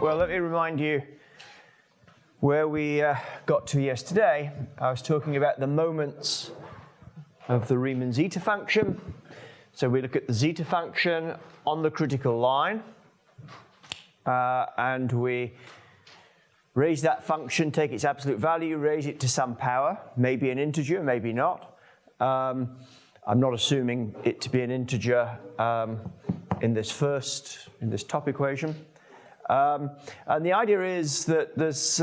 Well, let me remind you where we got to yesterday. I was talking about the moments of the Riemann Zeta-Function. So we look at the Zeta-Function on the critical line, and we raise that function, take its absolute value, raise it to some power, maybe an integer, maybe not. I'm not assuming it to be an integer in this top equation. And the idea is that there's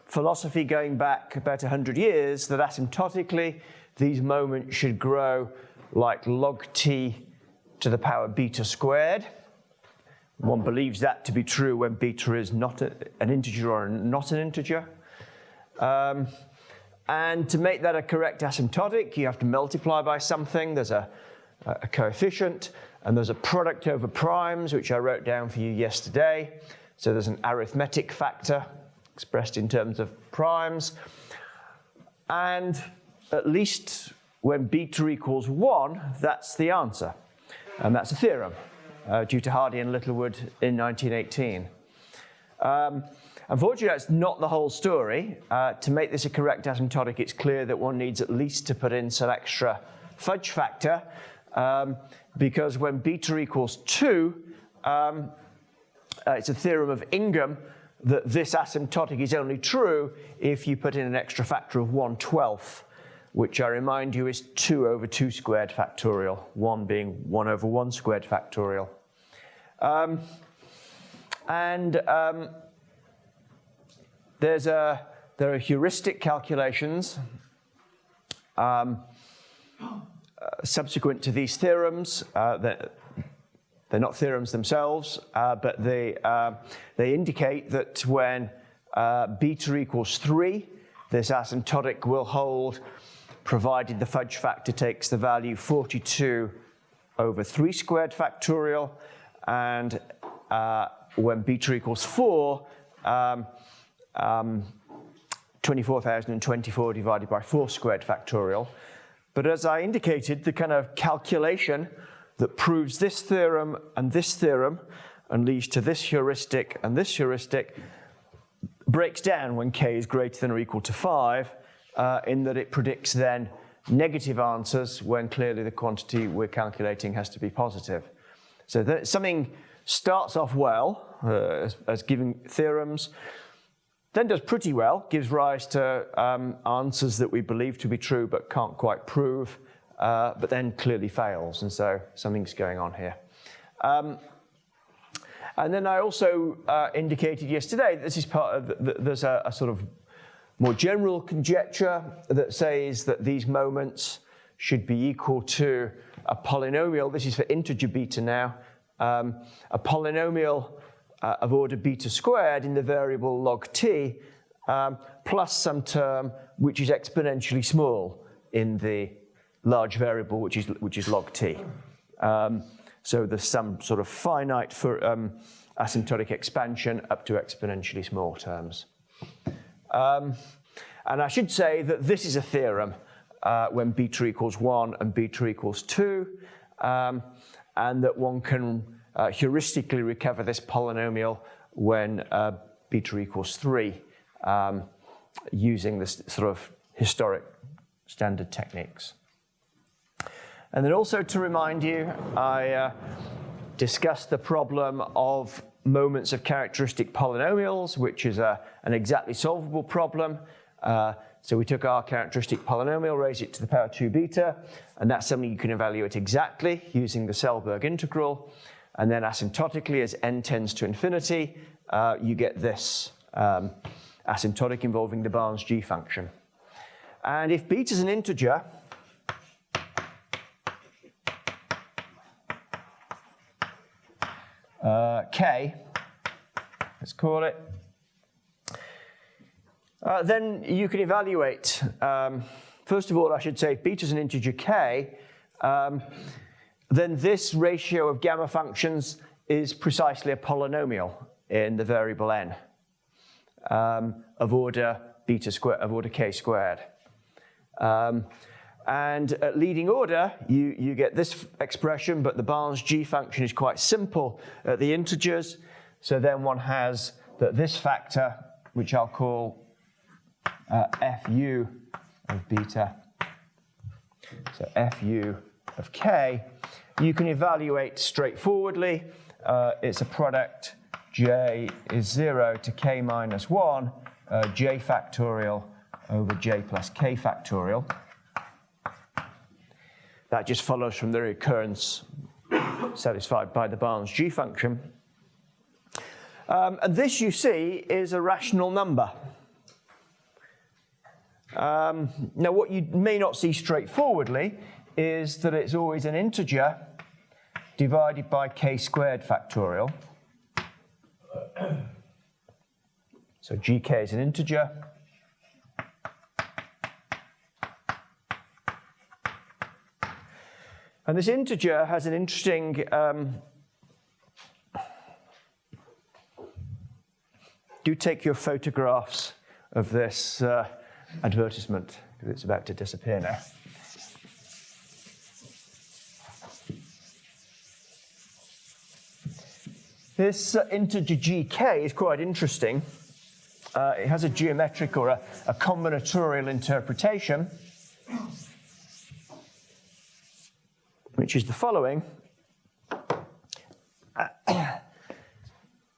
philosophy going back about 100 years that asymptotically these moments should grow like log t to the power beta squared. One believes that to be true when beta is not an integer or not an integer. And to make that a correct asymptotic, you have to multiply by something. There's a coefficient, and there's a product over primes, which I wrote down for you yesterday. So there's an arithmetic factor expressed in terms of primes. And at least when beta equals 1, that's the answer. And that's a theorem due to Hardy and Littlewood in 1918. Unfortunately, that's not the whole story. To make this a correct asymptotic, it's clear that one needs at least to put in some extra fudge factor, because when beta equals 2, it's a theorem of Ingham that this asymptotic is only true if you put in an extra factor of 1/12, which I remind you is 2 over 2 squared factorial, 1 being 1 over 1 squared factorial. There are heuristic calculations subsequent to these theorems. They're not theorems themselves, but they indicate that when beta equals 3, this asymptotic will hold, provided the fudge factor takes the value 42 over 3 squared factorial, and when beta equals 4, 24,024 divided by 4 squared factorial. But as I indicated, the kind of calculation that proves this theorem and leads to this heuristic and this heuristic breaks down when k is greater than or equal to 5, in that it predicts then negative answers when clearly the quantity we're calculating has to be positive. So that something starts off well as giving theorems, then does pretty well, gives rise to answers that we believe to be true but can't quite prove, but then clearly fails, and so something's going on here. And then I also indicated yesterday that this is part of, there's a sort of more general conjecture that says that these moments should be equal to a polynomial. This is for integer beta now, a polynomial of order beta squared in the variable log t, plus some term which is exponentially small in the large variable, which is log t. So there's some sort of finite for asymptotic expansion up to exponentially small terms. And I should say that this is a theorem when beta equals 1 and beta equals 2, and that one can heuristically recover this polynomial when beta equals 3, using this sort of historic standard techniques. And then also to remind you, I discussed the problem of moments of characteristic polynomials, which is an exactly solvable problem. So we took our characteristic polynomial, raised it to the power 2 beta, and that's something you can evaluate exactly using the Selberg integral. And then asymptotically, as n tends to infinity, you get this asymptotic involving the Barnes G function. And if beta is an integer, k, let's call it, then you can evaluate, first of all, I should say, if beta is an integer k, then this ratio of gamma functions is precisely a polynomial in the variable n of order beta squared, of order k squared. And at leading order, you get this expression, but the Barnes G function is quite simple at the integers. So then one has that this factor, which I'll call fu of beta, so fu of k, you can evaluate straightforwardly. It's a product j is 0 to k minus 1, j factorial over j plus k factorial. That just follows from the recurrence satisfied by the Barnes G function. And this, you see, is a rational number. Now, what you may not see straightforwardly is that it's always an integer divided by k squared factorial. So gk is an integer. And this integer has an interesting do take your photographs of this advertisement, because it's about to disappear now. This integer gk is quite interesting. It has a geometric or a combinatorial interpretation, which is the following.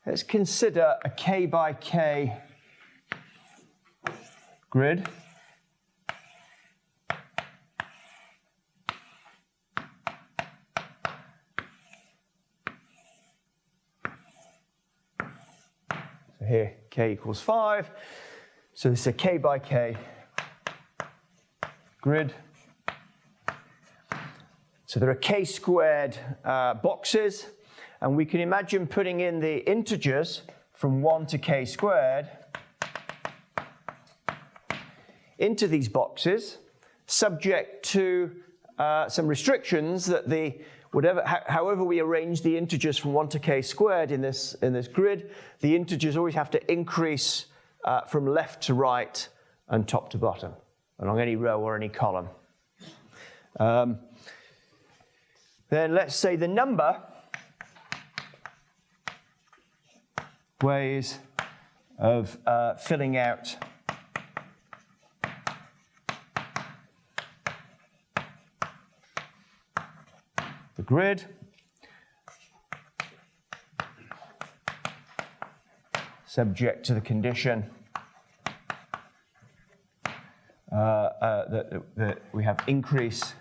Let's consider a k by k grid. So here k equals 5. So this is a k by k grid. So there are k squared boxes, and we can imagine putting in the integers from 1 to k squared into these boxes, subject to some restrictions that however we arrange the integers from 1 to k squared in this grid, the integers always have to increase from left to right and top to bottom along any row or any column. Then let's say the number ways of filling out the grid. Subject to the condition that we have increase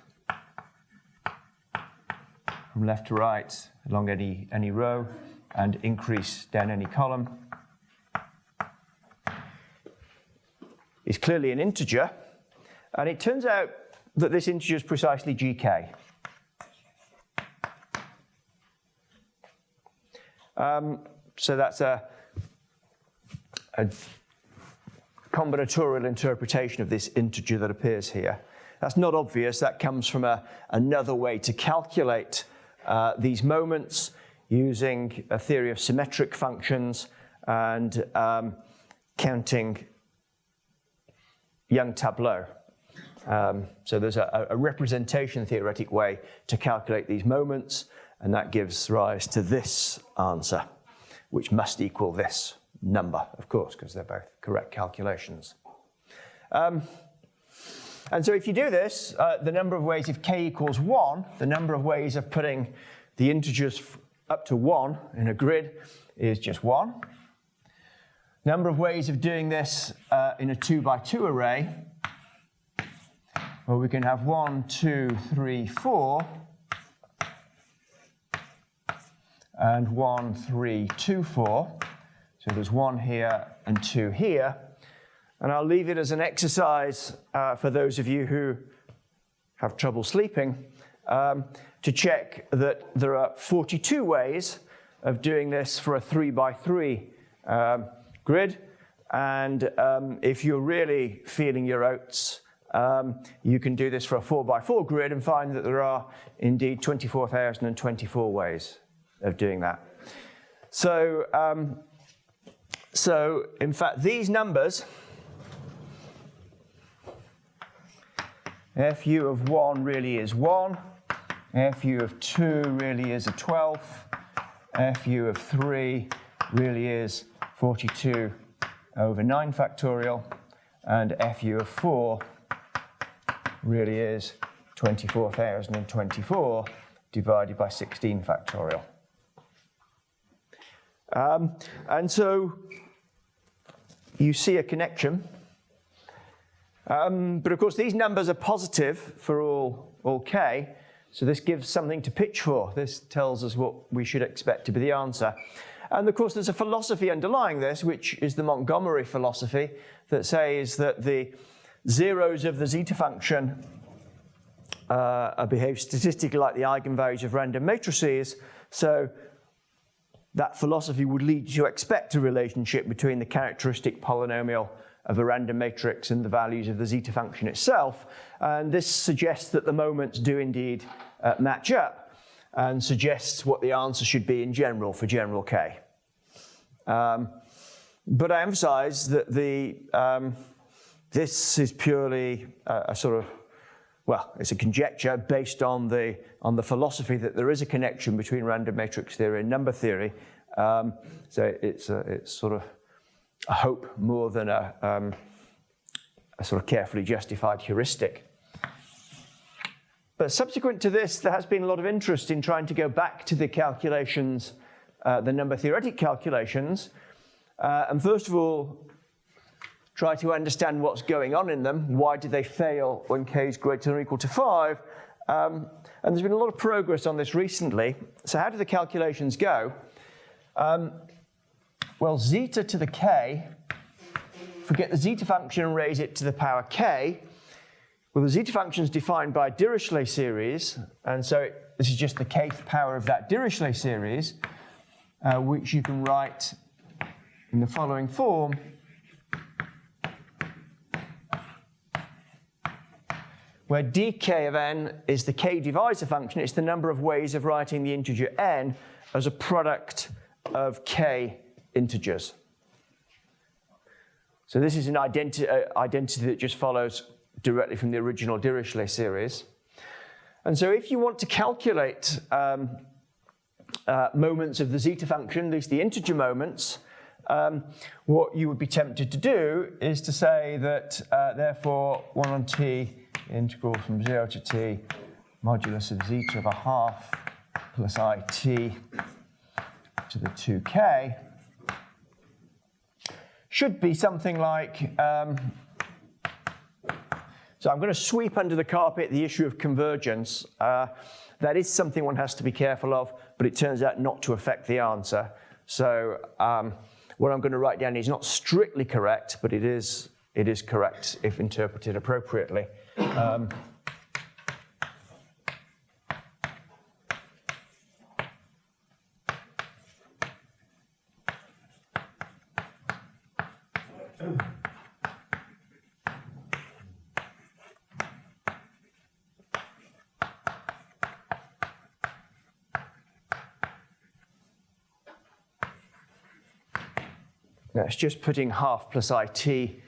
from left to right along any row and increase down any column, is clearly an integer, and it turns out that this integer is precisely gk. So that's a combinatorial interpretation of this integer that appears here. That's not obvious. That comes from another way to calculate these moments using a theory of symmetric functions and counting Young tableau. So there's a representation theoretic way to calculate these moments, and that gives rise to this answer, which must equal this number, of course, because they're both correct calculations. And so if you do this, the number of ways, if k equals 1, the number of ways of putting the integers up to 1 in a grid is just 1. Number of ways of doing this in a 2 by 2 array, well, we can have 1, 2, 3, 4, and 1, 3, 2, 4. So there's 1 here and 2 here. And I'll leave it as an exercise for those of you who have trouble sleeping to check that there are 42 ways of doing this for a 3 by 3 grid. And if you're really feeling your oats, you can do this for a 4 by 4 grid and find that there are indeed 24,024 ways of doing that. So in fact, these numbers fu of 1 really is 1, fu of 2 really is a 12th, fu of 3 really is 42 over 9 factorial, and fu of 4 really is 24,024 divided by 16 factorial. And so you see a connection. But of course, these numbers are positive for all k, so this gives something to pitch for. This tells us what we should expect to be the answer. And of course, there's a philosophy underlying this, which is the Montgomery philosophy, that says that the zeros of the zeta function behave statistically like the eigenvalues of random matrices. So that philosophy would lead you to expect a relationship between the characteristic polynomial of a random matrix and the values of the zeta function itself. And this suggests that the moments do indeed match up, and suggests what the answer should be in general for general k. But I emphasize that this is purely a sort of, well, it's a conjecture based on the philosophy that there is a connection between random matrix theory and number theory. So it's sort of a hope more than a sort of carefully justified heuristic. But subsequent to this, there has been a lot of interest in trying to go back to the calculations, the number theoretic calculations, and first of all, try to understand what's going on in them. Why do they fail when k is greater than or equal to 5? And there's been a lot of progress on this recently. So how do the calculations go? Well, zeta to the k, forget the zeta function and raise it to the power k. Well, the zeta function is defined by a Dirichlet series, and so this is just the kth power of that Dirichlet series, which you can write in the following form. Where dk of n is the k divisor function. It's the number of ways of writing the integer n as a product of k integers. So this is an identity that just follows directly from the original Dirichlet series. And so if you want to calculate moments of the zeta function, at least the integer moments, what you would be tempted to do is to say that therefore 1 on t integral from 0 to t modulus of zeta of a half plus it to the 2k should be something like, so I'm going to sweep under the carpet the issue of convergence. That is something one has to be careful of, but it turns out not to affect the answer. So what I'm going to write down is not strictly correct, but it is correct if interpreted appropriately. That's just putting half plus it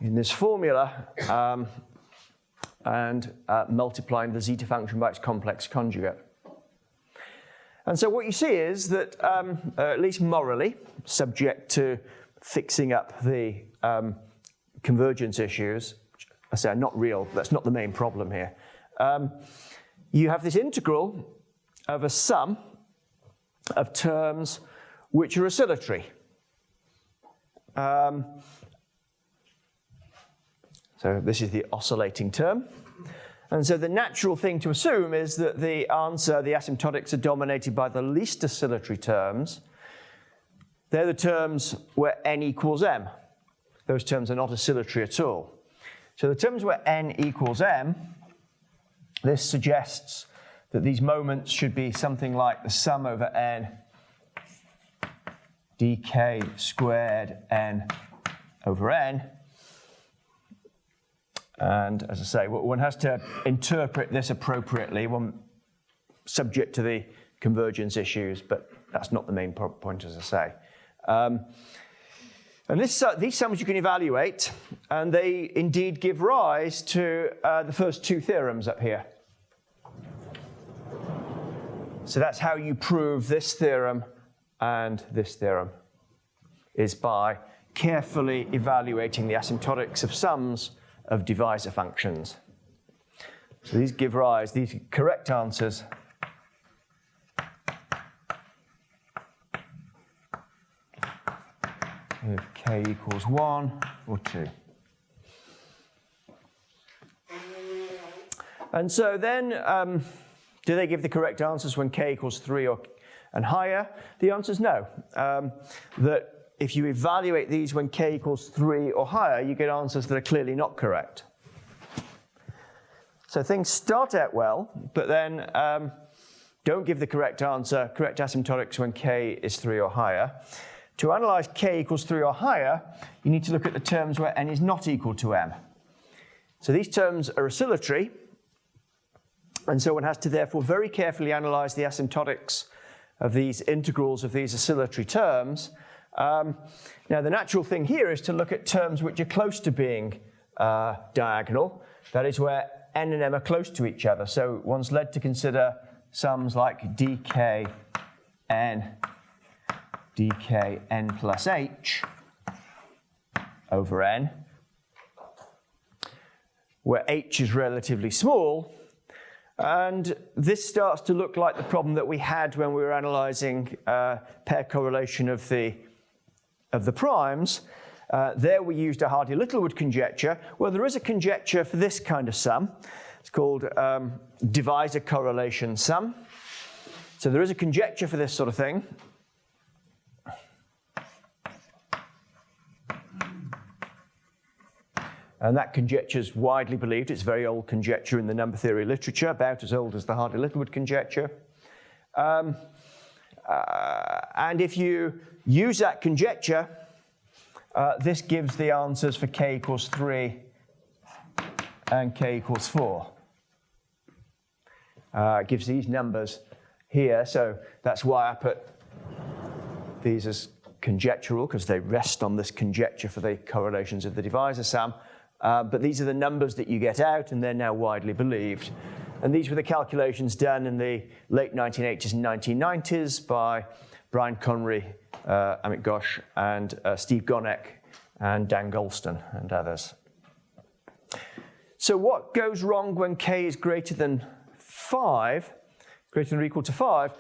in this formula and multiplying the zeta function by its complex conjugate. And so what you see is that, at least morally, subject to fixing up the convergence issues, I say are not real, that's not the main problem here. You have this integral of a sum of terms which are oscillatory. So this is the oscillating term. And so the natural thing to assume is that the answer, the asymptotics, are dominated by the least oscillatory terms. They're the terms where n equals m. Those terms are not oscillatory at all. So the terms where n equals m, this suggests that these moments should be something like the sum over n dk squared n over n. And as I say, one has to interpret this appropriately, one subject to the convergence issues, but that's not the main point, as I say. And these sums you can evaluate, and they indeed give rise to the first two theorems up here. So that's how you prove this theorem and this theorem, is by carefully evaluating the asymptotics of sums of divisor functions. So these give rise, these correct answers if k equals 1 or 2. And so then, do they give the correct answers when k equals 3 and higher? The answer is no. That if you evaluate these when k equals 3 or higher, you get answers that are clearly not correct. So things start out well, but then don't give the correct answer, correct asymptotics when k is 3 or higher. To analyze k equals 3 or higher, you need to look at the terms where n is not equal to m. So these terms are oscillatory, and so one has to therefore very carefully analyze the asymptotics of these integrals of these oscillatory terms. Now the natural thing here is to look at terms which are close to being diagonal, that is where n and m are close to each other. So one's led to consider sums like dkn plus h over n, where h is relatively small. And this starts to look like the problem that we had when we were analyzing pair correlation of the primes. There we used a Hardy-Littlewood conjecture. Well, there is a conjecture for this kind of sum. It's called divisor correlation sum. So there is a conjecture for this sort of thing. And that conjecture is widely believed. It's a very old conjecture in the number theory literature, about as old as the Hardy-Littlewood conjecture. And if you use that conjecture, this gives the answers for k equals 3 and k equals 4. It gives these numbers here, so that's why I put these as conjectural, because they rest on this conjecture for the correlations of the divisor sum. But these are the numbers that you get out, and they're now widely believed. And these were the calculations done in the late 1980s and 1990s by Brian Connery, Amit Ghosh, and Steve Gonek, and Dan Golston, and others. So what goes wrong when k is greater than 5, greater than or equal to 5?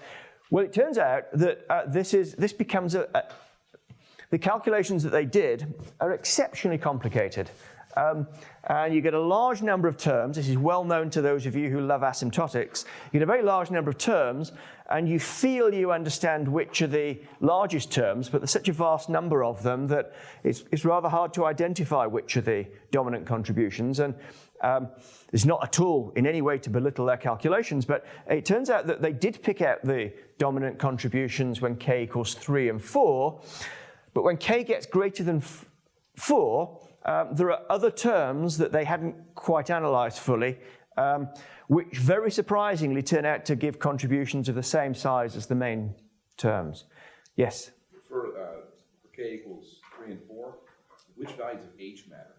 Well, it turns out that this becomes the calculations that they did are exceptionally complicated. And you get a large number of terms. This is well known to those of you who love asymptotics. You get a very large number of terms, and you feel you understand which are the largest terms, but there's such a vast number of them that it's rather hard to identify which are the dominant contributions. And it's not at all in any way to belittle their calculations, but it turns out that they did pick out the dominant contributions when k equals 3 and 4, but when k gets greater than 4, there are other terms that they hadn't quite analyzed fully, which very surprisingly turn out to give contributions of the same size as the main terms. Yes? For k equals 3 and 4, which values of h matter?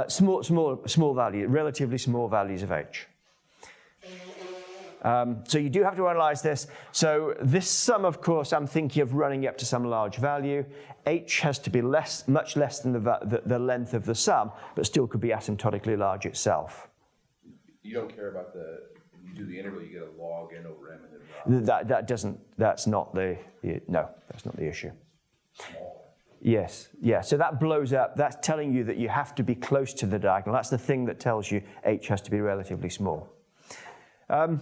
Small value, relatively small values of h. So you do have to analyze this. So this sum, of course, I'm thinking of running up to some large value. H has to be much less than the length of the sum, but still could be asymptotically large itself. You don't care about when you do the integral, you get a log n over m. And then that's not the issue. Small. Yes, yeah, so that blows up. That's telling you that you have to be close to the diagonal. That's the thing that tells you H has to be relatively small. So,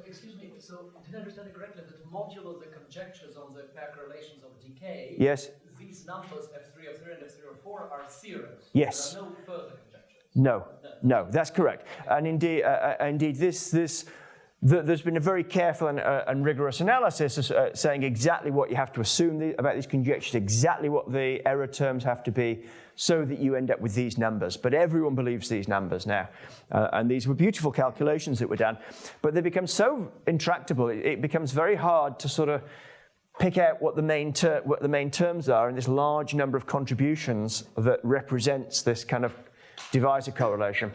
excuse me, so did I understand it correctly that modulo the conjectures on the pair correlations of decay, yes, these numbers F3 of 3 and F3 of 4 are theorems? Yes. There are no further conjectures? No, that's correct. And indeed, there's been a very careful and rigorous analysis saying exactly what you have to assume about these conjectures, exactly what the error terms have to be, so that you end up with these numbers. But everyone believes these numbers now. And these were beautiful calculations that were done. But they become so intractable, it becomes very hard to sort of pick out what the main terms are in this large number of contributions that represents this kind of divisor correlation.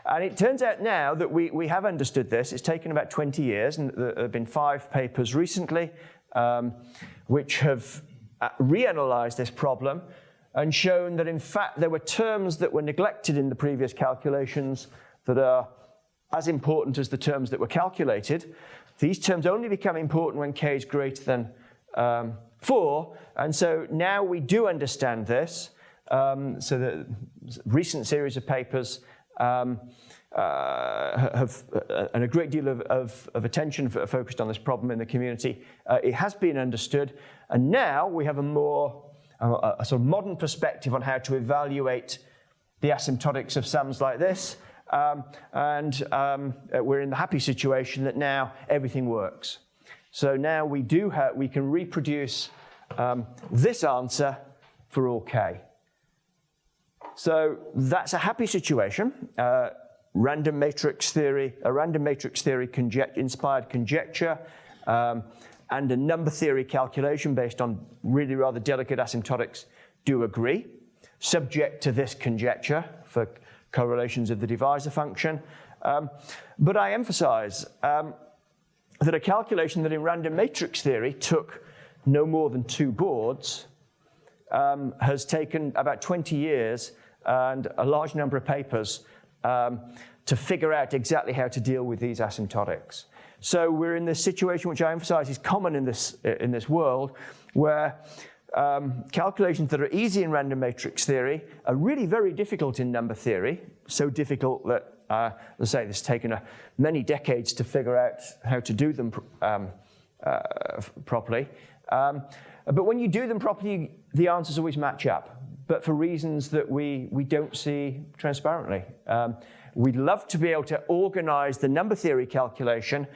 And it turns out now that we have understood this. It's taken about 20 years, and there have been 5 papers recently which have reanalyzed this problem and shown that in fact there were terms that were neglected in the previous calculations that are as important as the terms that were calculated. These terms only become important when k is greater than 4, and so now we do understand this. So the recent series of papers have and a great deal of attention focused on this problem in the community. It has been understood, and now we have a sort of modern perspective on how to evaluate the asymptotics of sums like this. We're in the happy situation that now everything works. So now we can reproduce this answer for all k. So that's a happy situation. Random matrix theory, a random matrix theory inspired conjecture, and a number theory calculation based on really rather delicate asymptotics do agree, subject to this conjecture for correlations of the divisor function. But I emphasize that a calculation that in random matrix theory took no more than 2 boards has taken about 20 years and a large number of papers to figure out exactly how to deal with these asymptotics. So we're in this situation, which I emphasize is common in this world, where calculations that are easy in random matrix theory are really very difficult in number theory, so difficult that, let's say, it's taken many decades to figure out how to do them properly. But when you do them properly, the answers always match up, but for reasons that we don't see transparently. We'd love to be able to organize the number theory calculation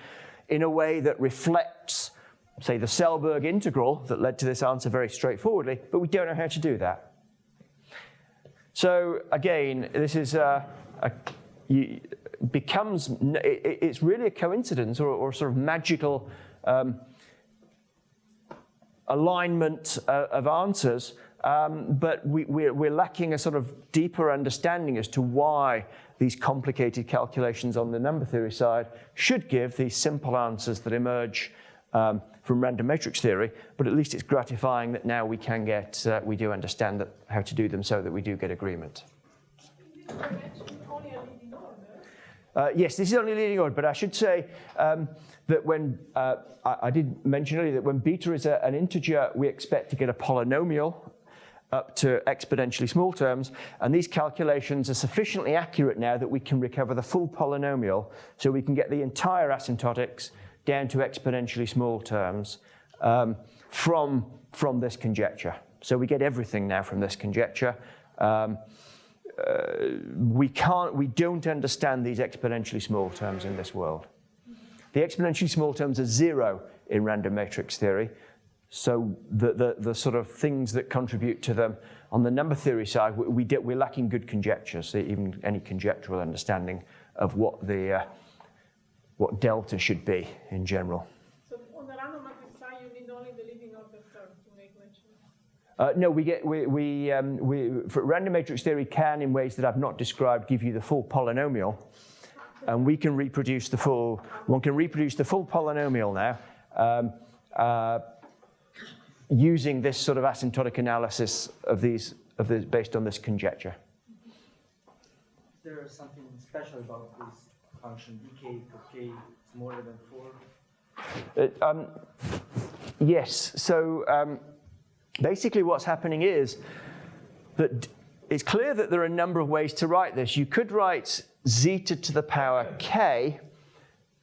in a way that reflects, say, the Selberg integral that led to this answer very straightforwardly, but we don't know how to do that. So again, this is it's really a coincidence or sort of magical alignment of answers, but we're lacking a sort of deeper understanding as to why these complicated calculations on the number theory side should give these simple answers that emerge from random matrix theory, but at least it's gratifying that now we can get, we do understand how to do them so that we do get agreement. Yes, this is only leading order, but I should say that when, I did mention earlier that when beta is an integer, we expect to get a polynomial up to exponentially small terms, and these calculations are sufficiently accurate now that we can recover the full polynomial, so we can get the entire asymptotics down to exponentially small terms from this conjecture. So we get everything now from this conjecture. We don't understand these exponentially small terms in this world. The exponentially small terms are 0 in random matrix theory. So the sort of things that contribute to them on the number theory side, we're lacking good conjectures, so even any conjectural understanding of what delta should be in general. So on the random matrix side, you need only the leading order term to make mention. No, for random matrix theory can, in ways that I've not described, give you the full polynomial, and we can reproduce the full. One can reproduce the full polynomial now using this sort of asymptotic analysis of these based on this conjecture. Is there something special about this function dk for k smaller than 4? Yes. So basically, what's happening is that it's clear that there are a number of ways to write this. You could write zeta to the power k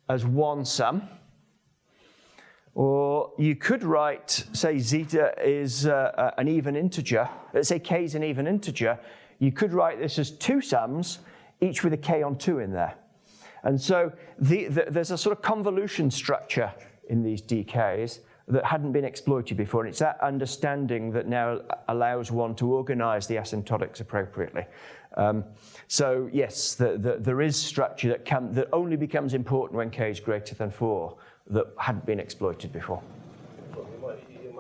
as one sum. Or you could write, say, zeta is an even integer. Let's say k is an even integer. You could write this as 2 sums, each with a k on 2 in there. And so there's a sort of convolution structure in these dks that hadn't been exploited before. And it's that understanding that now allows one to organize the asymptotics appropriately. So yes, there is structure that only becomes important when k is greater than 4. That hadn't been exploited before. You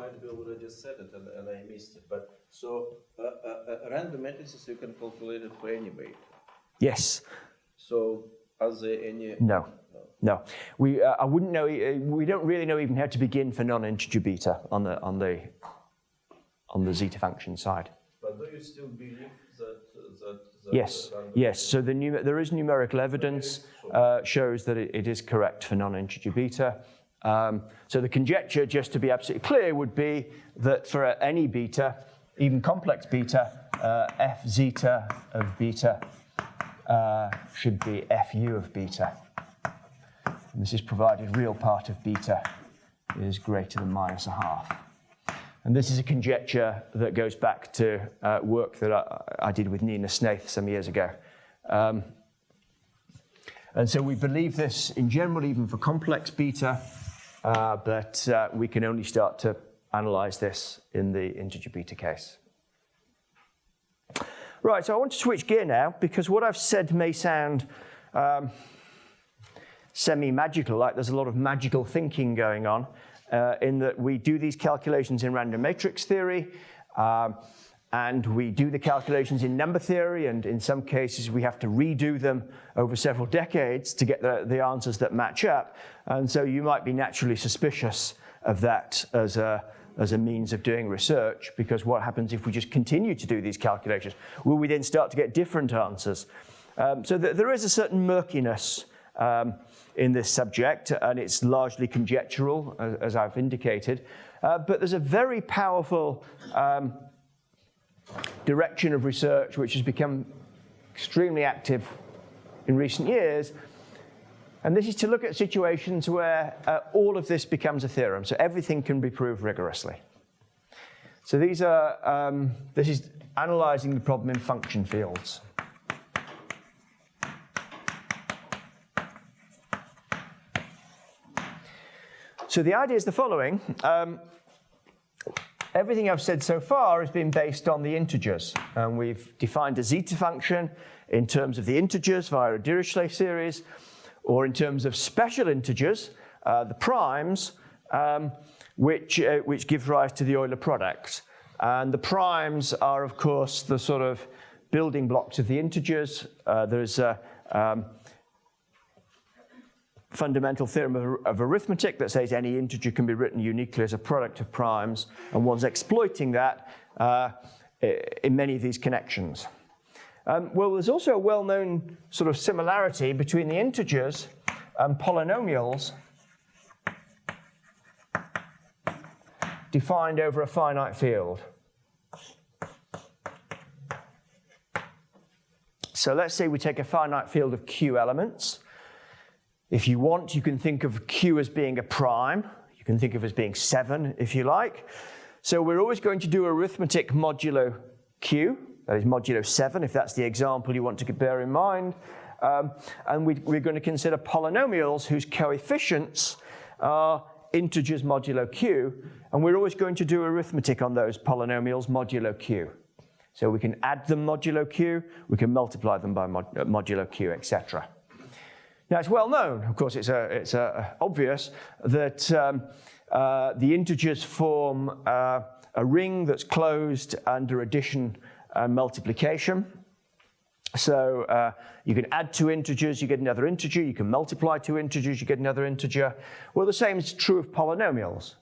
just said it and I missed it. But so random matrices you can calculate it for any weight. Yes. So are there any? No. No. I wouldn't know. We don't really know even how to begin for non-integer beta on the zeta function side. But do you still believe that Yes. Yes. So there is numerical evidence shows that it is correct for non-integer beta. So the conjecture, just to be absolutely clear, would be that for any beta, even complex beta, f zeta of beta should be fu of beta. And this is provided real part of beta is greater than -1/2. And this is a conjecture that goes back to work that I did with Nina Snaith some years ago. And so we believe this in general, even for complex beta, but we can only start to analyze this in the integer beta case. Right, so I want to switch gear now, because what I've said may sound semi-magical, like there's a lot of magical thinking going on, in that we do these calculations in random matrix theory, and we do the calculations in number theory, and in some cases we have to redo them over several decades to get the answers that match up. And so you might be naturally suspicious of that as a means of doing research, because what happens if we just continue to do these calculations? Will we then start to get different answers? So there is a certain murkiness in this subject, and it's largely conjectural, as I've indicated. But there's a very powerful direction of research which has become extremely active in recent years, and this is to look at situations where all of this becomes a theorem, so everything can be proved rigorously. So these are this is analyzing the problem in function fields. So the idea is the following. Everything I've said so far has been based on the integers. And we've defined a zeta function in terms of the integers via a Dirichlet series, or in terms of special integers, the primes, which give rise to the Euler product. And the primes are, of course, the sort of building blocks of the integers. There's a fundamental theorem of arithmetic that says any integer can be written uniquely as a product of primes, and one's exploiting that in many of these connections. Well, there's also a well-known sort of similarity between the integers and polynomials defined over a finite field. So let's say we take a finite field of Q elements. If you want, you can think of Q as being a prime. You can think of it as being 7, if you like. So we're always going to do arithmetic modulo Q, that is modulo 7, if that's the example you want to bear in mind. And we're going to consider polynomials whose coefficients are integers modulo Q, and we're always going to do arithmetic on those polynomials modulo Q. So we can add them modulo Q, we can multiply them by modulo Q, etc. Now, it's well known, of course, it's obvious that the integers form a ring that's closed under addition and multiplication. So you can add 2 integers, you get another integer. You can multiply 2 integers, you get another integer. Well, the same is true of polynomials.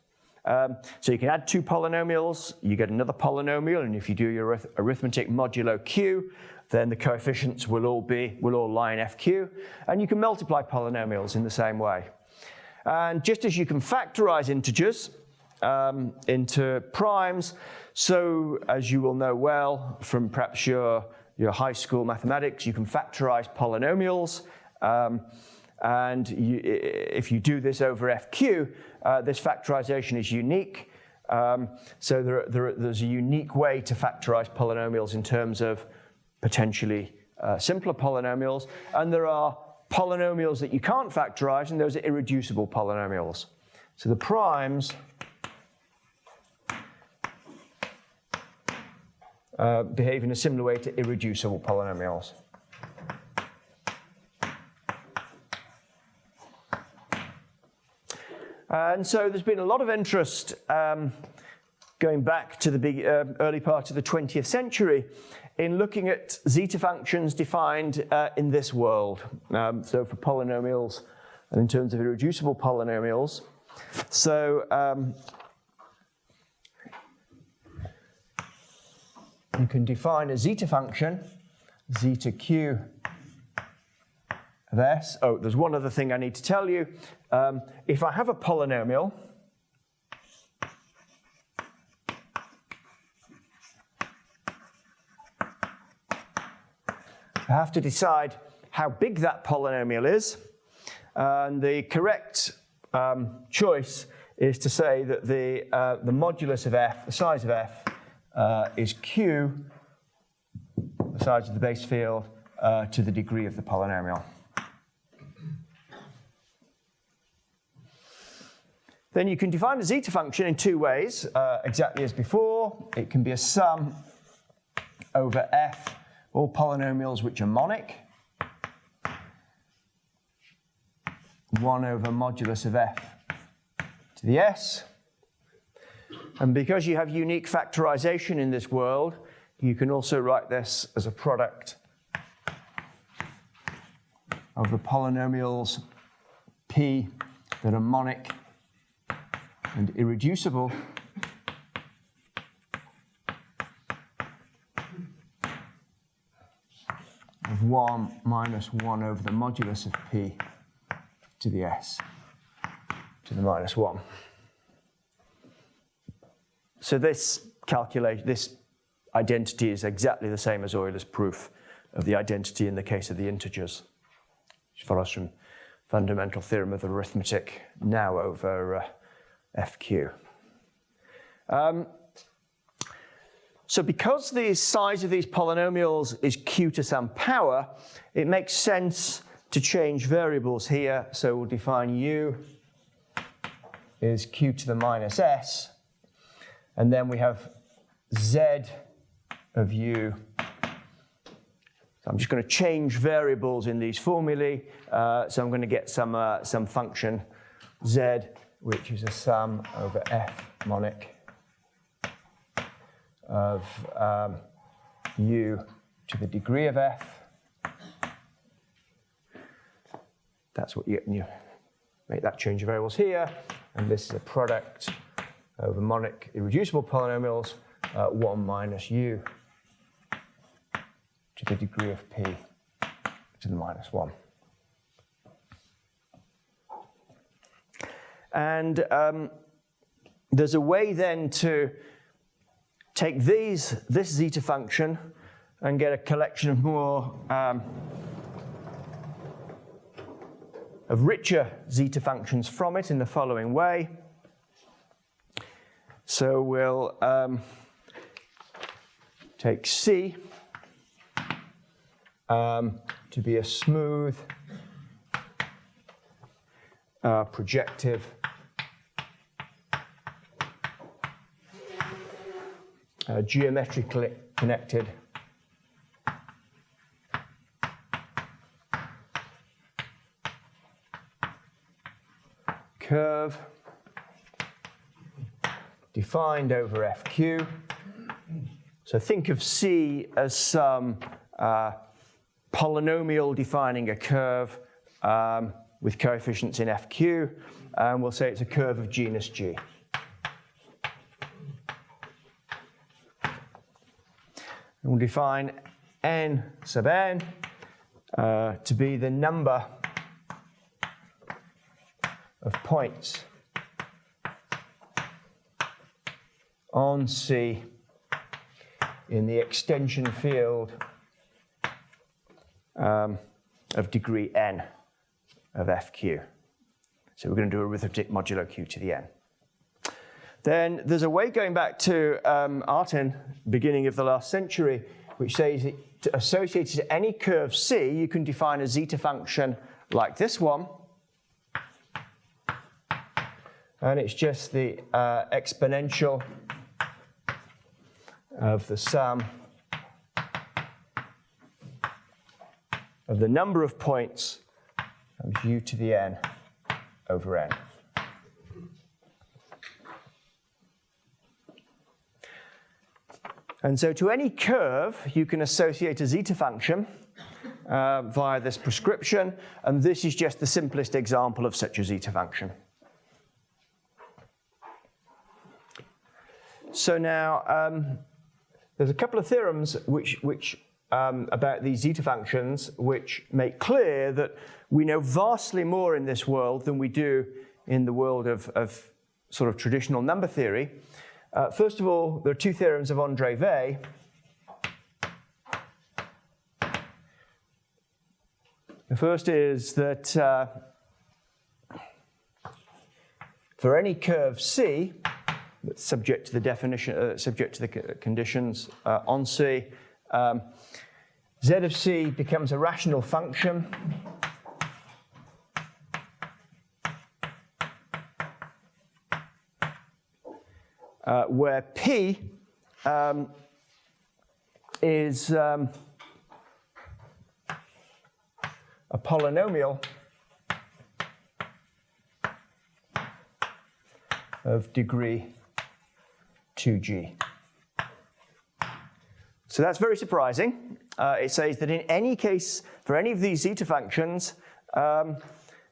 So you can add 2 polynomials, you get another polynomial, and if you do your arithmetic modulo Q, then the coefficients will all lie in FQ, and you can multiply polynomials in the same way. And just as you can factorize integers into primes, so as you will know well from perhaps your high school mathematics, you can factorize polynomials, and if you do this over FQ, this factorization is unique. So there's a unique way to factorize polynomials in terms of potentially simpler polynomials, and there are polynomials that you can't factorize, and those are irreducible polynomials. So the primes behave in a similar way to irreducible polynomials. And so there's been a lot of interest going back to the early part of the 20th century, in looking at zeta functions defined in this world. So for polynomials and in terms of irreducible polynomials. So you can define a zeta function, zeta q of s. Oh, there's one other thing I need to tell you. If I have a polynomial, I have to decide how big that polynomial is. And the correct choice is to say that the modulus of f, the size of f, is q, the size of the base field, to the degree of the polynomial. Then you can define a zeta function in two ways, exactly as before. It can be a sum over f, all polynomials which are monic, 1 over modulus of f to the s. And because you have unique factorization in this world, you can also write this as a product of the polynomials p that are monic and irreducible of 1 minus 1 over the modulus of p to the s to the minus 1. So this identity is exactly the same as Euler's proof of the identity in the case of the integers, which follows from fundamental theorem of arithmetic, now over FQ. So because the size of these polynomials is q to some power, it makes sense to change variables here. So we'll define u is q to the minus s, and then we have z of u. So I'm just going to change variables in these formulae. So I'm going to get some function z, which is a sum over f monic of u to the degree of f. That's what you get when you make that change of variables here. And this is a product over monic irreducible polynomials, 1 minus u to the degree of p to the minus 1. And there's a way then to take this zeta function and get a collection of more of richer zeta functions from it in the following way. So we'll take C to be a smooth projective geometrically connected curve defined over FQ. So think of C as some polynomial defining a curve with coefficients in FQ, and we'll say it's a curve of genus G. And we'll define n sub n to be the number of points on C in the extension field of degree n of FQ. So we're going to do arithmetic modulo q to the n. Then there's a way going back to Artin, beginning of the last century, which says that associated to any curve C, you can define a zeta function like this one. And it's just the exponential of the sum of the number of points of u to the n over n. And so to any curve, you can associate a zeta function via this prescription, and this is just the simplest example of such a zeta function. So now, there's a couple of theorems which about these zeta functions which make clear that we know vastly more in this world than we do in the world of sort of traditional number theory. First of all, there are two theorems of André. The first is that for any curve C that's subject to the definition, subject to the conditions on C, Z of C becomes a rational function where P is a polynomial of degree 2g. So that's very surprising. It says that in any case, for any of these zeta functions,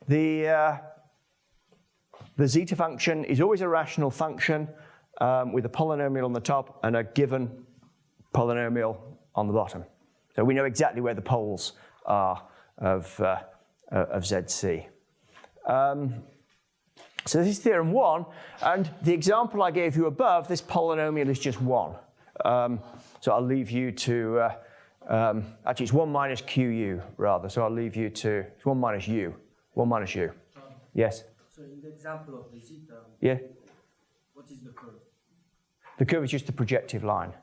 the zeta function is always a rational function with a polynomial on the top and a given polynomial on the bottom. So we know exactly where the poles are of ZC. So this is theorem 1, and the example I gave you above, this polynomial is just 1. So I'll leave you to, actually it's 1 minus QU rather, so I'll leave you to, it's 1 minus U, 1 minus U. Yes? So in the example of the zeta, Yeah? what is the curve? The curve is just the projective line.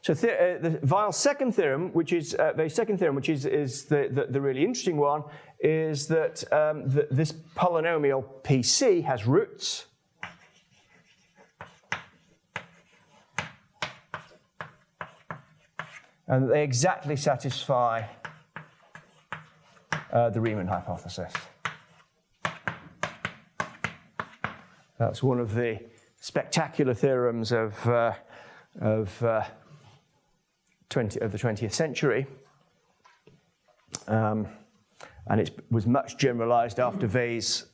So Weil's second theorem, which is the second theorem, which is the really interesting one, is that this polynomial PC has roots. And they exactly satisfy the Riemann hypothesis. That's one of the spectacular theorems of the 20th century. And it was much generalized after Weil's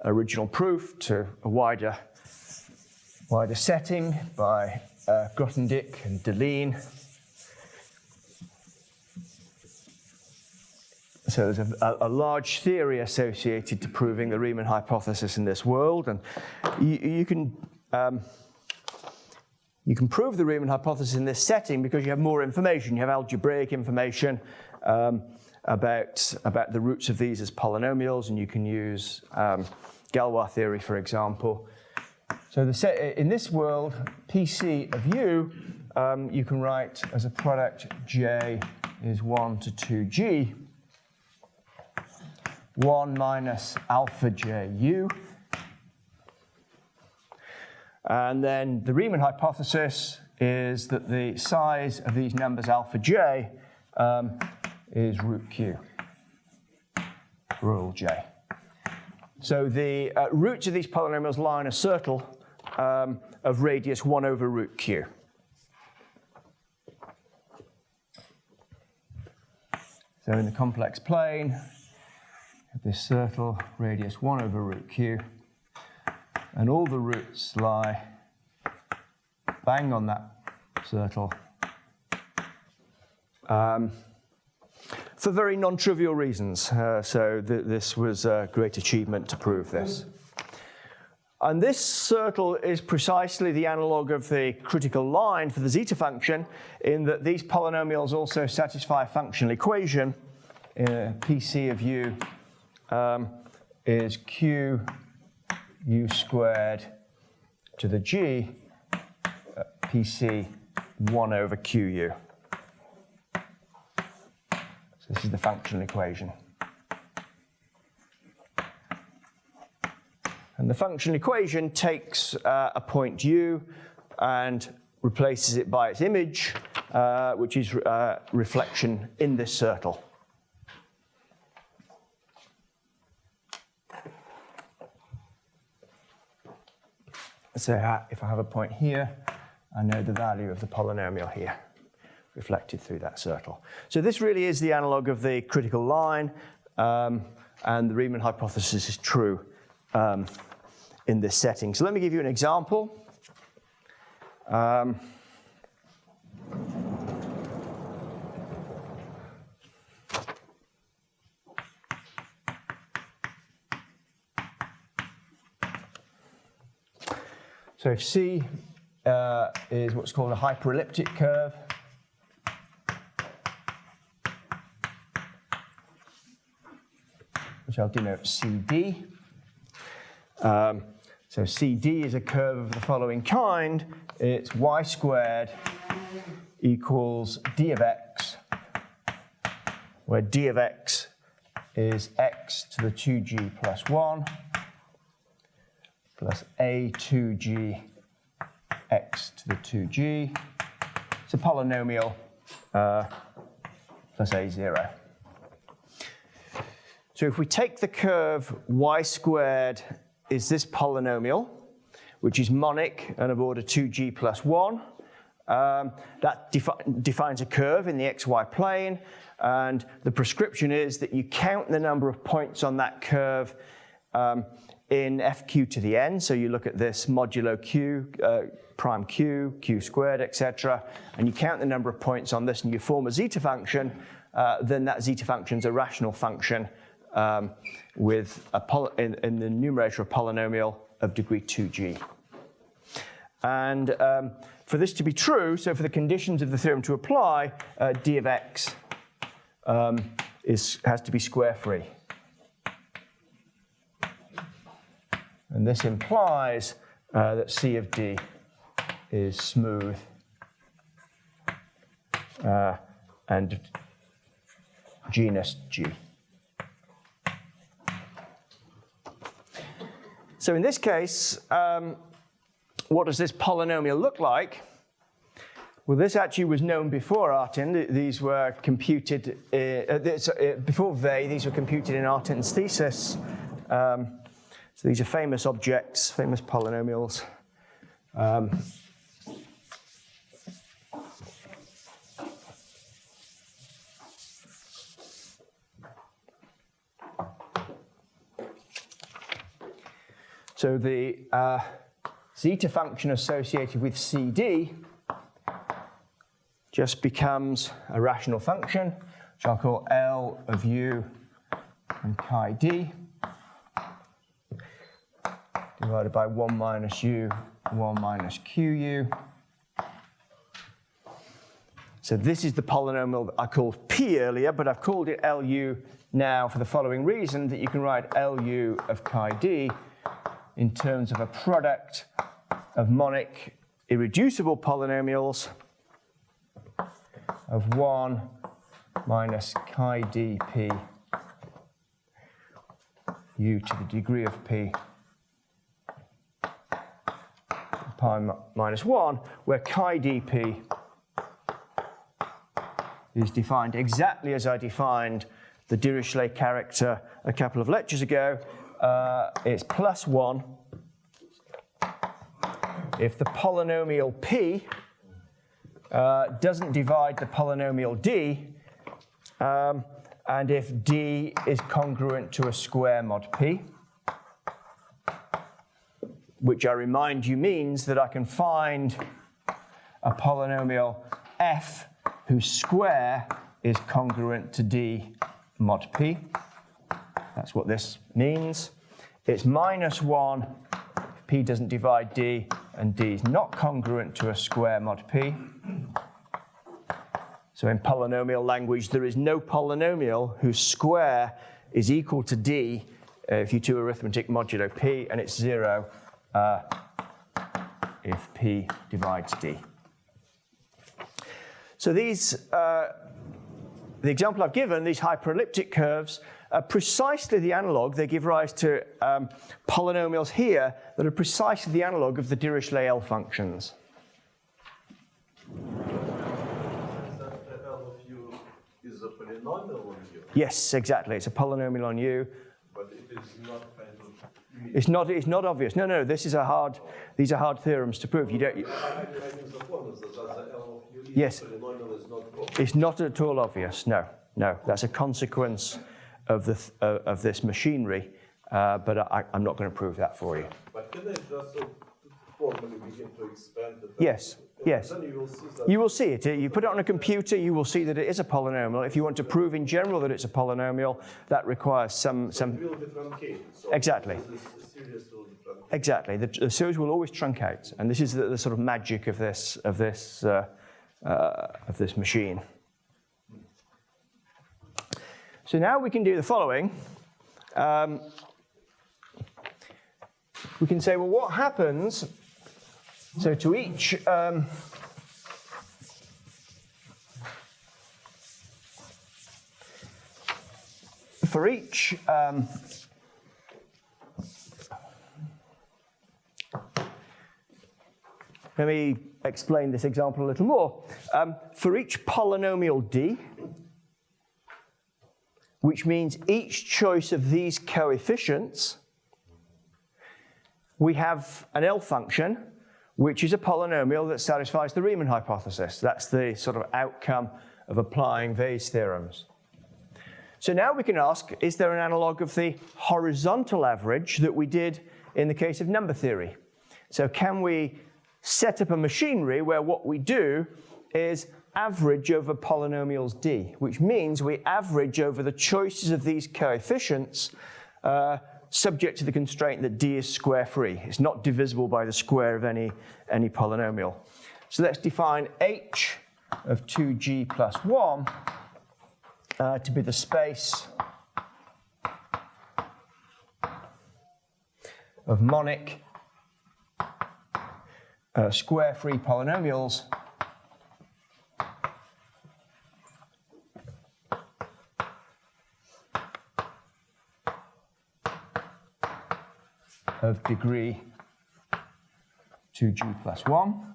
original proof to a wider setting by Grothendieck and Deligne. So there's a large theory associated to proving the Riemann hypothesis in this world, and you can prove the Riemann hypothesis in this setting because you have more information. You have algebraic information about the roots of these as polynomials, and you can use Galois theory, for example. So in this world, PC of U, you can write as a product J is 1 to 2G. 1 minus alpha j u. And then the Riemann hypothesis is that the size of these numbers alpha j is root q, rule j. So the roots of these polynomials lie in a circle of radius 1 over root q. So in the complex plane, this circle, radius 1 over root q, and all the roots lie bang on that circle for very non-trivial reasons. This was a great achievement to prove this. And this circle is precisely the analog of the critical line for the zeta function, in that these polynomials also satisfy a functional equation. PC of u is q u squared to the g PC 1 over QU. So this is the functional equation. And the functional equation takes a point u and replaces it by its image, which is reflection in this circle. So if I have a point here, I know the value of the polynomial here, reflected through that circle. So this really is the analog of the critical line, and the Riemann hypothesis is true in this setting. So let me give you an example. So if C is what's called a hyperelliptic curve, which I'll denote CD. So CD is a curve of the following kind. It's y squared equals d of x, where d of x is x to the 2g plus 1 plus a2g x to the 2g. It's a polynomial plus a0. So if we take the curve y squared is this polynomial, which is monic and of order 2g plus 1, that defines a curve in the xy plane, and the prescription is that you count the number of points on that curve in fq to the n. So you look at this modulo q, prime q, q squared, etc., and you count the number of points on this and you form a zeta function, then that zeta function is a rational function with in the numerator a polynomial of degree 2g. And for this to be true, so for the conditions of the theorem to apply, d of x has to be square free. And this implies that C of D is smooth and genus G. So in this case, what does this polynomial look like? Well, this actually was known before Artin. These were computed, before Weil, these were computed in Artin's thesis. So these are famous objects, famous polynomials. So the zeta function associated with CD just becomes a rational function, which I'll call L of U and chi D, divided by 1 minus U, 1 minus QU. So this is the polynomial that I called P earlier, but I've called it LU now for the following reason, that you can write LU of chi D in terms of a product of monic irreducible polynomials of 1 minus chi dp u to the degree of p pi minus 1, where chi dp is defined exactly as I defined the Dirichlet character a couple of lectures ago. It's plus 1 if the polynomial p doesn't divide the polynomial d, and if d is congruent to a square mod p, which I remind you means that I can find a polynomial f whose square is congruent to d mod p. That's what this means. It's minus 1 if p doesn't divide d and d is not congruent to a square mod p. So in polynomial language, there is no polynomial whose square is equal to d if you do arithmetic modulo p, and it's 0 if p divides d. So these, the example I've given, these hyperelliptic curves, are precisely the analog. They give rise to polynomials here that are precisely the analog of the Dirichlet L functions. That L of U is a polynomial on U. Yes, exactly. It's a polynomial on U. But it is not kind of It's not obvious. No, these are hard theorems to prove. You don't. Yes. It's not at all obvious. No. That's a consequence of this machinery, but I'm not going to prove that for you. But can I just formally begin to expand it? Yes. Then you will see that. You will see it. You put it on a computer, you will see that it is a polynomial. If you want to prove in general that it's a polynomial, that requires some. It will be truncated. So Exactly. This series will be truncated. Exactly. The series will always truncate, and this is the sort of magic of this machine. So now we can do the following. We can say, well, what happens? So to each for each let me explain this example a little more. For each polynomial d, which means each choice of these coefficients, we have an L function, which is a polynomial that satisfies the Riemann hypothesis. That's the sort of outcome of applying these theorems. So now we can ask, is there an analog of the horizontal average that we did in the case of number theory? So can we set up a machinery where what we do is average over polynomials d, which means we average over the choices of these coefficients subject to the constraint that d is square free. It's not divisible by the square of any polynomial. So let's define h of 2g plus 1 to be the space of monic square-free polynomials of degree 2g plus 1.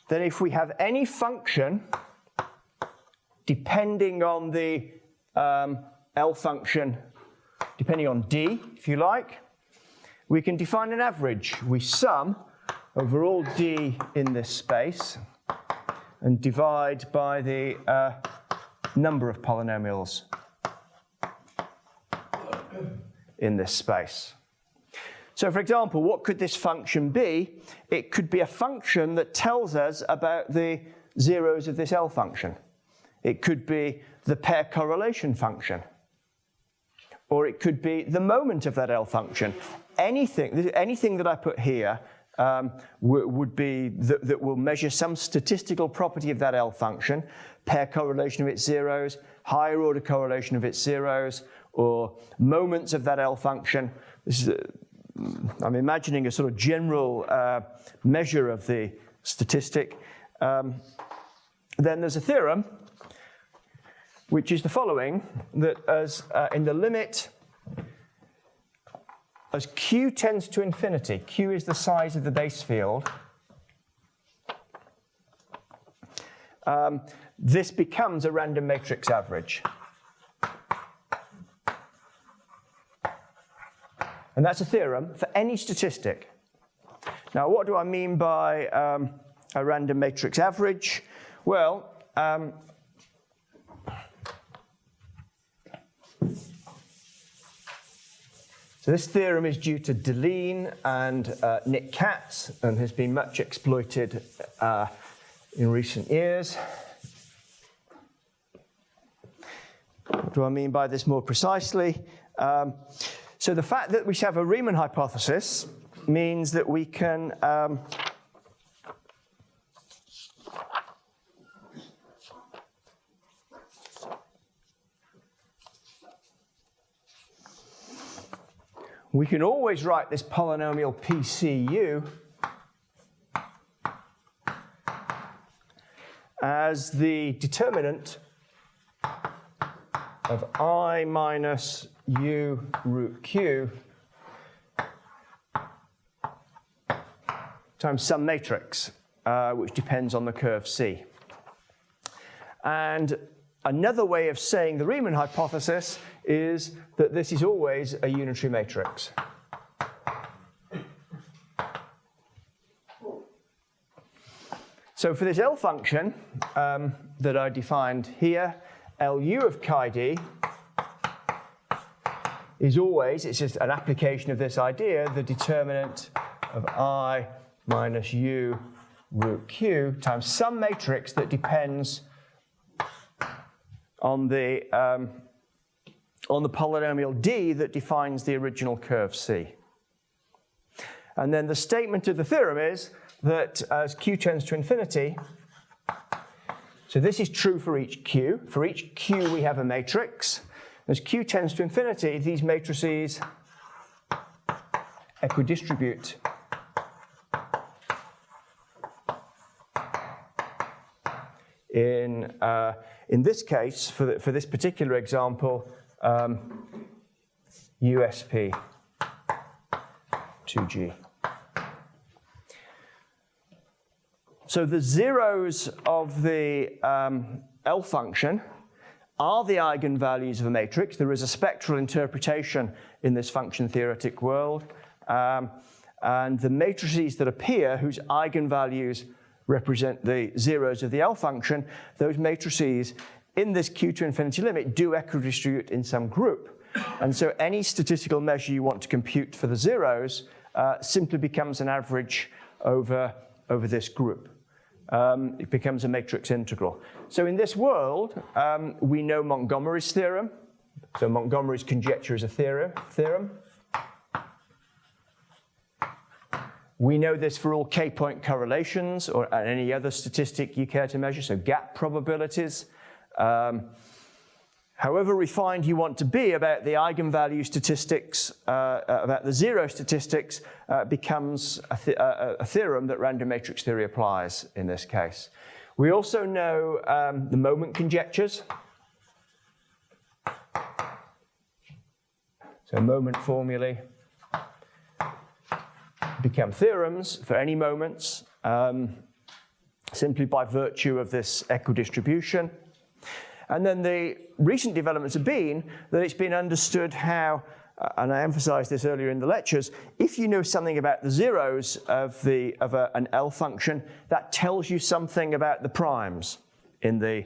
Then if we have any function depending on the L function, depending on d, if you like, we can define an average. We sum over all d in this space and divide by the number of polynomials in this space. So for example, what could this function be? It could be a function that tells us about the zeros of this L function. It could be the pair correlation function. Or it could be the moment of that L function. Anything that I put here would be that will measure some statistical property of that L function, pair correlation of its zeros, higher order correlation of its zeros, or moments of that L function. This is I'm imagining a sort of general measure of the statistic. Then there's a theorem, which is the following, that as in the limit, as q tends to infinity, q is the size of the base field, this becomes a random matrix average. And that's a theorem for any statistic. Now, what do I mean by a random matrix average? Well, so this theorem is due to Deline and Nick Katz and has been much exploited in recent years. What do I mean by this more precisely? So the fact that we have a Riemann hypothesis means that we can always write this polynomial PCU as the determinant of I minus u root q times some matrix, which depends on the curve C. And another way of saying the Riemann hypothesis is that this is always a unitary matrix. So for this L function that I defined here, Lu of chi d is always, it's just an application of this idea, the determinant of I minus U root Q times some matrix that depends on the polynomial D that defines the original curve C. And then the statement of the theorem is that as Q tends to infinity, so this is true for each Q. For each Q we have a matrix. As Q tends to infinity, these matrices equidistribute in this case, for this particular example, USP 2G. So the zeros of the L function are the eigenvalues of a matrix. There is a spectral interpretation in this function theoretic world. And the matrices that appear, whose eigenvalues represent the zeros of the L function, those matrices in this Q to infinity limit do equidistribute in some group. And so any statistical measure you want to compute for the zeros simply becomes an average over this group. It becomes a matrix integral. So in this world, we know Montgomery's theorem. So Montgomery's conjecture is a theorem. We know this for all k-point correlations or any other statistic you care to measure, so gap probabilities. However refined you want to be about the eigenvalue statistics, about the zero statistics, becomes a theorem that random matrix theory applies in this case. We also know the moment conjectures. So moment formulae become theorems for any moments simply by virtue of this equidistribution. And then the recent developments have been that it's been understood how, and I emphasized this earlier in the lectures, if you know something about the zeros of an L function, that tells you something about the primes in the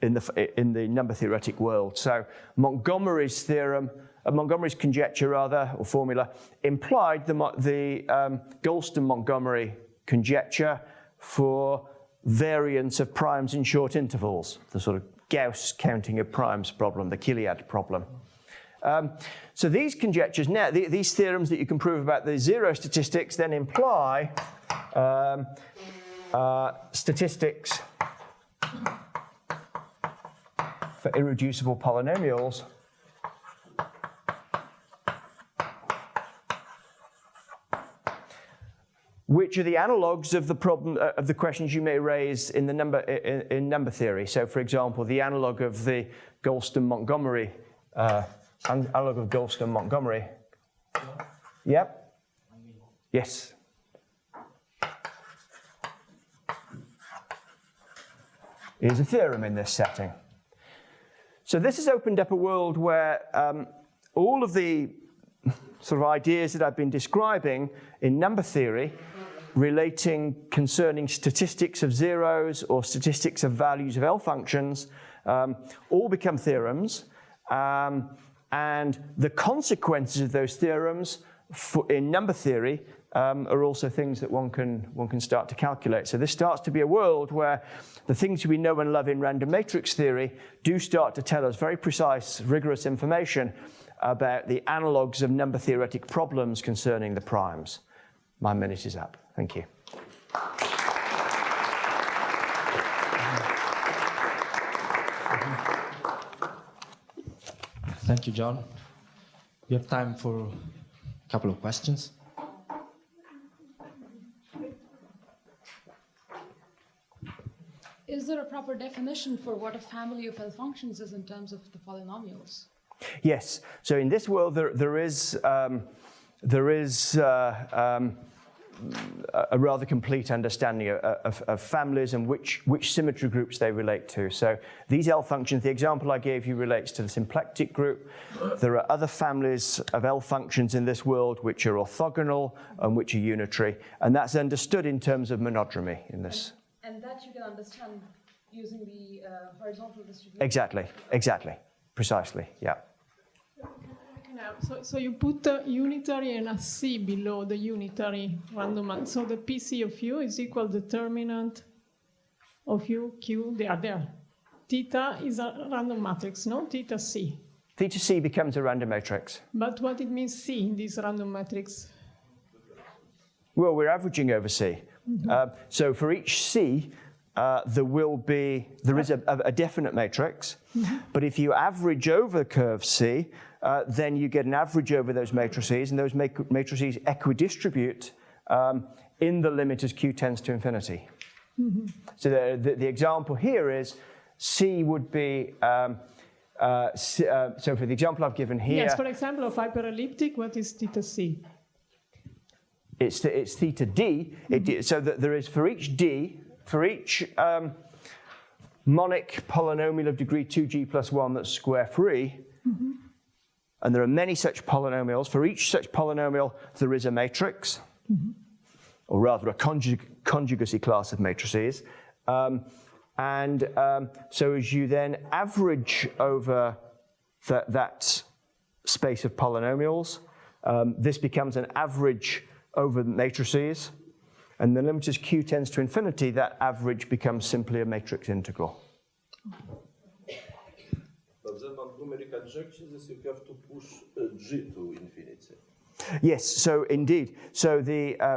number theoretic world. So Montgomery's theorem, Montgomery's conjecture rather, or formula, implied the Goulston-Montgomery conjecture for variance of primes in short intervals, the sort of Gauss counting of primes problem, the Killiad problem. So these conjectures now, these theorems that you can prove about the zero statistics then imply statistics for irreducible polynomials which are the analogues of the problem of the questions you may raise in the number theory. So, for example, the analog of the Goulston-Montgomery analog of Goulston-Montgomery. Yep. Yes. Is a theorem in this setting. So this has opened up a world where all of the sort of ideas that I've been describing in number theory concerning statistics of zeros or statistics of values of L functions all become theorems. And the consequences of those theorems in number theory are also things that one can start to calculate. So this starts to be a world where the things we know and love in random matrix theory do start to tell us very precise, rigorous information about the analogues of number theoretic problems concerning the primes. My minute is up. Thank you. Thank you, John. We have time for a couple of questions. Is there a proper definition for what a family of L functions is in terms of the polynomials? Yes. So in this world, there is a rather complete understanding of families and which symmetry groups they relate to. So these L functions, the example I gave you relates to the symplectic group. There are other families of L functions in this world which are orthogonal and which are unitary, and that's understood in terms of monodromy in this. And that you can understand using the horizontal distribution. Exactly, precisely, yeah. So you put a unitary and a C below the unitary random. So the PC of U is equal determinant of U, Q, they are there. Theta is a random matrix, no? Theta C. Theta C becomes a random matrix. But what it means C in this random matrix? Well, we're averaging over C. So for each C, there is a definite matrix, but if you average over the curve C, then you get an average over those matrices, and those matrices equidistribute in the limit as Q tends to infinity. So the example here is C would be, so for the example I've given here. Yes, for example, of hyperelliptic, what is theta C? It's theta D, so that there is for each D, for each monic polynomial of degree 2g plus 1 that's square free, and there are many such polynomials. For each such polynomial, there is a matrix, or rather a conjugacy class of matrices. So as you then average over that space of polynomials, this becomes an average over matrices. And the limit as Q tends to infinity, that average becomes simply a matrix integral. But the Montgomery conjecture is you have to push G to infinity. Yes, so indeed. So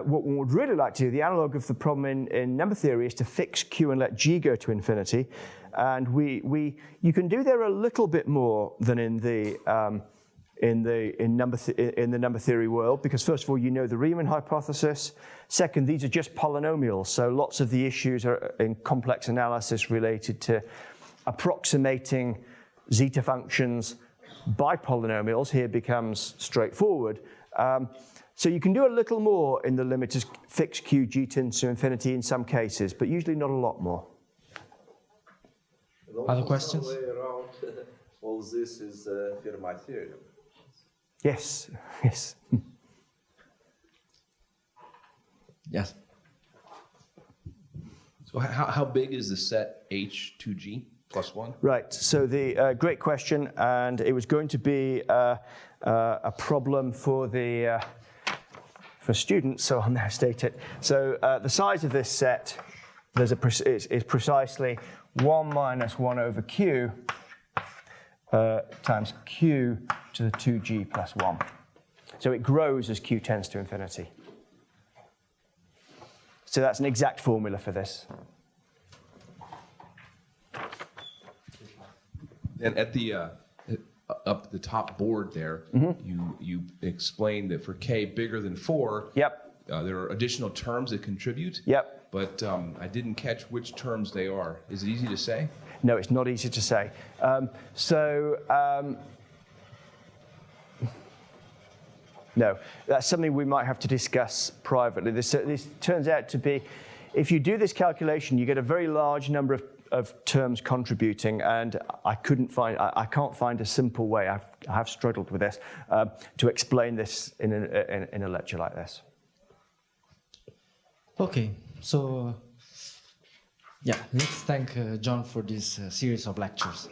what one would really like to do, the analog of the problem in number theory is to fix Q and let G go to infinity. And you can do there a little bit more than in the number theory world, because first of all, you know the Riemann hypothesis. Second, these are just polynomials, so lots of the issues are in complex analysis related to approximating zeta functions by polynomials. Here becomes straightforward. So you can do a little more in the limit as fixed Q G tends to infinity in some cases, but usually not a lot more. Other questions? Some way around all this is Fermat theorem. Yes. Yes. So how big is the set H2G plus 1? Right, so the great question, and it was going to be a problem for students, so I'll now state it. So the size of this set is precisely 1 minus 1 over Q times Q to the 2G plus 1. So it grows as Q tends to infinity. So that's an exact formula for this. And at the up the top board there, you explained that for k bigger than 4, there are additional terms that contribute. But I didn't catch which terms they are. Is it easy to say? No, it's not easy to say. No, that's something we might have to discuss privately. This turns out to be, if you do this calculation, you get a very large number of terms contributing, and I can't find a simple way. I have struggled with this to explain this in a lecture like this. Okay, so yeah, let's thank John for this series of lectures.